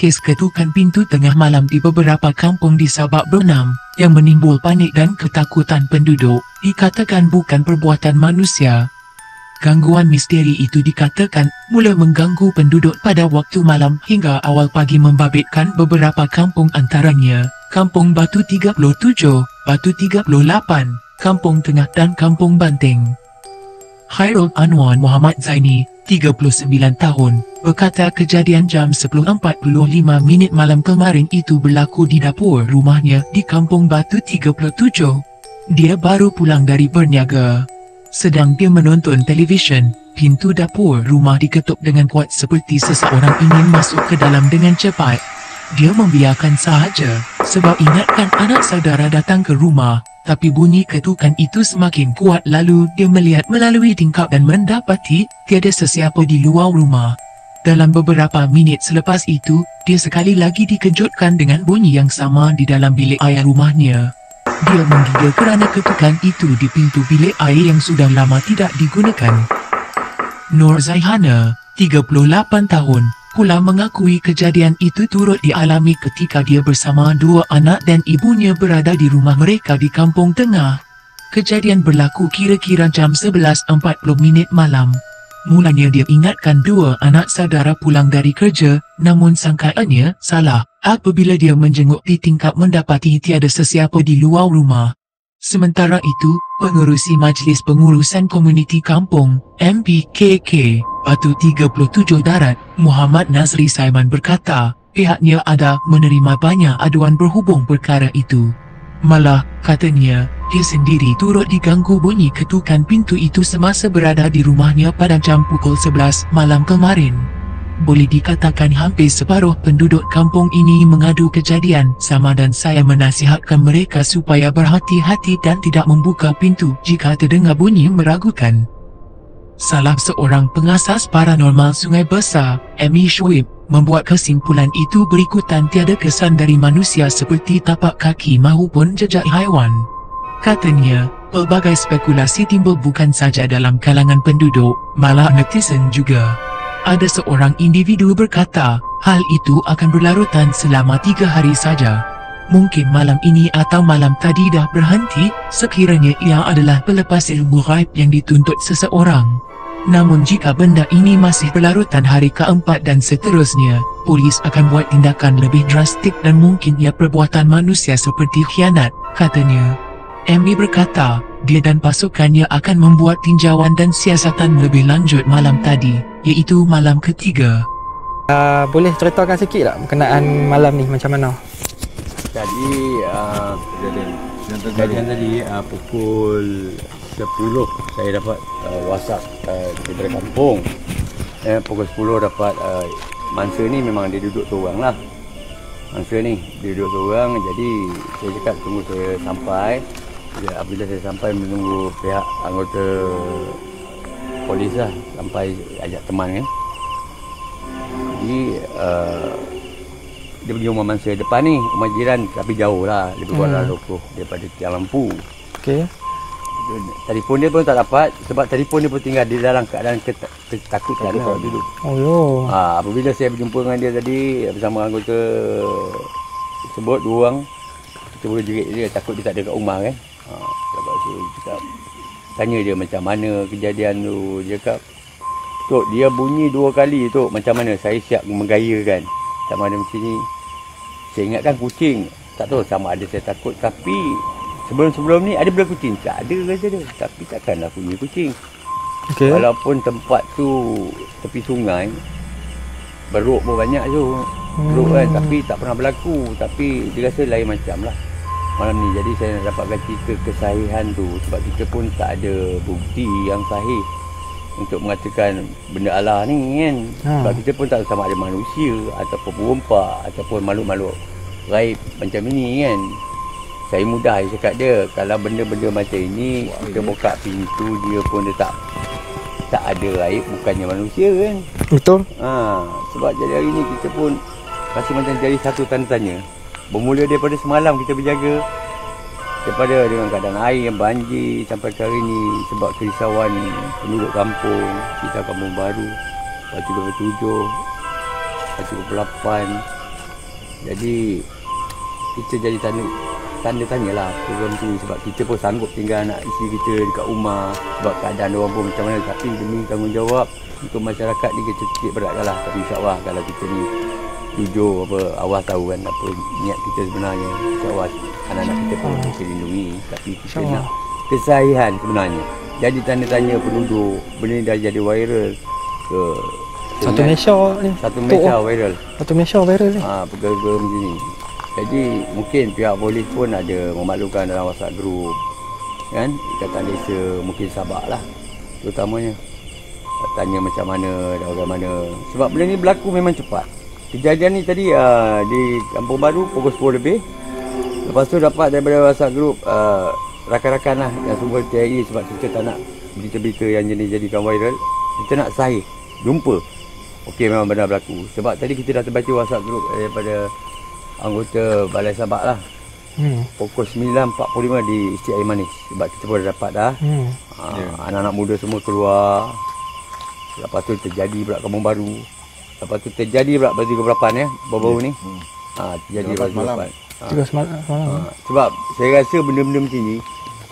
kes ketukan pintu tengah malam di beberapa kampung di Sabak Bernam yang menimbul panik dan ketakutan penduduk, dikatakan bukan perbuatan manusia. Gangguan misteri itu dikatakan mula mengganggu penduduk pada waktu malam hingga awal pagi, membabitkan beberapa kampung, antaranya Kampung Batu 37, Batu 38, Kampung Tengah dan Kampung Banting. Khairul Anwar Muhammad Zaini, 39 tahun, berkata kejadian jam 10.45 malam kemarin itu berlaku di dapur rumahnya di Kampung Batu 37. Dia baru pulang dari berniaga. Sedang dia menonton televisyen, pintu dapur rumah diketuk dengan kuat seperti seseorang ingin masuk ke dalam dengan cepat. Dia membiarkan sahaja, sebab ingatkan anak saudara datang ke rumah, tapi bunyi ketukan itu semakin kuat. Lalu dia melihat melalui tingkap dan mendapati tiada sesiapa di luar rumah. Dalam beberapa minit selepas itu, dia sekali lagi dikejutkan dengan bunyi yang sama di dalam bilik air rumahnya. Dia menggigil kerana ketukan itu di pintu bilik air yang sudah lama tidak digunakan. Nur Zaihana, 38 tahun, pula mengakui kejadian itu turut dialami ketika dia bersama dua anak dan ibunya berada di rumah mereka di Kampung Tengah. Kejadian berlaku kira-kira jam 11.40 malam. Mulanya dia ingatkan dua anak saudara pulang dari kerja, namun sangkaannya salah apabila dia menjenguk di tingkap mendapati tiada sesiapa di luar rumah. Sementara itu, pengerusi Majlis Pengurusan Komuniti Kampung, MPKK, Batu 37 Darat, Muhammad Nazri Saiman berkata, pihaknya ada menerima banyak aduan berhubung perkara itu. Malah, katanya, dia sendiri turut diganggu bunyi ketukan pintu itu semasa berada di rumahnya pada jam pukul 11 malam kemarin. Boleh dikatakan hampir separuh penduduk kampung ini mengadu kejadian sama dan saya menasihatkan mereka supaya berhati-hati dan tidak membuka pintu jika terdengar bunyi meragukan. Salah seorang pengasas paranormal Sungai Besar, Amy Shoaib, membuat kesimpulan itu berikutan tiada kesan dari manusia seperti tapak kaki maupun jejak haiwan. Katanya, pelbagai spekulasi timbul bukan saja dalam kalangan penduduk, malah netizen juga. Ada seorang individu berkata, hal itu akan berlarutan selama 3 hari saja. Mungkin malam ini atau malam tadi dah berhenti, sekiranya ia adalah pelepas ilmu ghaib yang dituntut seseorang. Namun jika benda ini masih berlarutan hari keempat dan seterusnya, polis akan buat tindakan lebih drastik dan mungkin ia perbuatan manusia seperti khianat, katanya. Amy berkata, dia dan pasukannya akan membuat tinjauan dan siasatan lebih lanjut malam tadi, iaitu malam ketiga. Boleh ceritakan sikit tak berkenaan malam ni macam mana? Jadi kejadian tadi pukul 10 saya dapat WhatsApp daripada kampung. Pukul 10 dapat mangsa ni memang dia duduk seorang lah. Mangsa ni dia duduk seorang, jadi saya cakap tunggu saya sampai. Apabila saya sampai menunggu pihak anggota polis lah, sampai ajak teman kan. Jadi dia pergi rumah mangsa depan ni, rumah jiran tapi jauh lah, lebih kurang 20 daripada tiang lampu. Okey. Telefon dia pun tak dapat sebab telefon dia pun tinggal di dalam keadaan ketakutan lah dulu. Oh. Apabila saya berjumpa dengan dia tadi bersama anggota tersebut, dua orang, kita boleh jerit dia takut dia tak ada kat rumah kan. Lepas tu kita tanya dia macam mana kejadian tu. Dia cakap, Tok, dia bunyi 2 kali Tok, macam mana? Saya siap menggayakan. Tak mana macam ni. Saya ingatkan kucing. Tak tahu sama ada saya takut. Tapi sebelum-sebelum ni ada belah kucing. Tak ada kata dia. Tapi takkanlah bunyi kucing. Okay. Walaupun tempat tu tepi sungai, beruk pun banyak tu. Beruk kan. Tapi tak pernah berlaku. Tapi dia rasa lain macam lah malam ni. Jadi saya nak dapatkan cerita kesahihan tu. Sebab kita pun tak ada bukti yang sahih untuk mengatakan benda Allah ni kan. Sebab kita pun tak tahu sama ada manusia ataupun berompak ataupun makhluk-makhluk gaib macam ini kan. Saya mudah cakap dia, kalau benda-benda macam ini kita buka pintu, dia pun dia tak ada gaib, bukannya manusia kan. Betul. Sebab jadi hari ni kita pun rasa macam jadi satu tanda tanya. Bermula daripada semalam kita berjaga, daripada dengan keadaan air yang banjir sampai ke hari ni sebab kerisauan penduduk kampung, kita kampung baru, Batu 27, Batu 28, Jadi kita jadi tanda-tanya lah program tu, sebab kita pun sanggup tinggal anak isteri kita dekat rumah sebab keadaan orang pun macam mana, tapi demi tanggungjawab untuk masyarakat ni kita sikit berat lah. Tapi insyaAllah kalau kita ni jujur Allah tahu kan apa niat kita sebenarnya, insyaAllah anak-anak kita pun kita lindungi. Tapi kita nak kesahihan sebenarnya. Jadi tanda-tanya penduduk, benda ni dah jadi viral ke Satu Malaysia ni. Satu Malaysia viral. Satu Malaysia viral ni. Perkara-perkara macam ni. Jadi mungkin pihak polis pun ada memaklumkan dalam WhatsApp group kan, Ikatan Desa mungkin Sabak lah terutamanya, tanya macam mana dan bagaimana. Sebab benda ni berlaku memang cepat. Kejadian ni tadi di Kampung Baru pukul 10 lebih. Lepas tu dapat daripada WhatsApp group rakan-rakan lah yang semua TRI, sebab kita tak nak berita-berita yang jadikan viral. Kita nak sahih, jumpa. Okey, memang benar berlaku. Sebab tadi kita dah terbaca WhatsApp group daripada anggota Balai Sabak lah. Pukul 9.45 di Isti Air Manis. Sebab kita pun dah dapat dah. Anak-anak muda semua keluar. Lepas tu terjadi pula Kampung Baru. Lepas tu terjadi pula Batu Keberapan ya, baru-baru ni. Terjadi Batu Keberapan. Semalam. Sebab saya rasa benda-benda macam ni,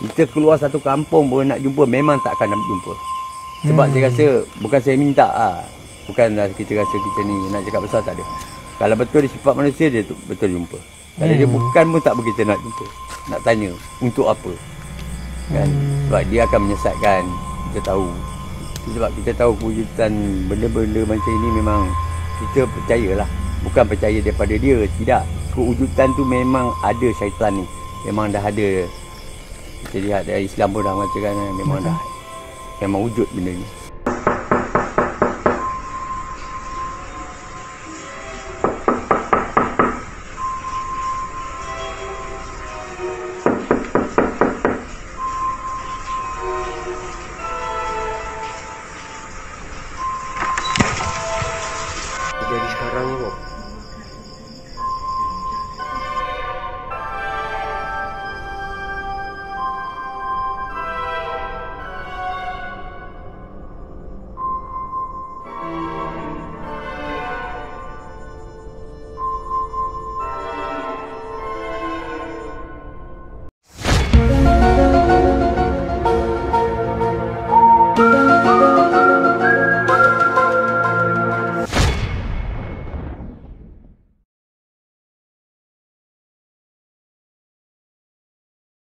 kita keluar satu kampung pun nak jumpa memang tak akan nak jumpa. Sebab saya rasa, bukan saya minta bukan kita rasa kita ni nak cakap besar, tak ada. Kalau betul dia sifat manusia, dia betul jumpa. Kalau dia bukan pun tak begitu nak jumpa. Nak tanya untuk apa kan? Sebab dia akan menyesatkan. Kita tahu. Sebab kita tahu kewujudan benda-benda macam ini memang kita percayalah. Bukan percaya daripada dia, tidak. Kewujudan tu memang ada syaitan ni. Memang dah ada. Kita lihat dari Islam pun dah mengatakan memang dah, memang wujud benda ni.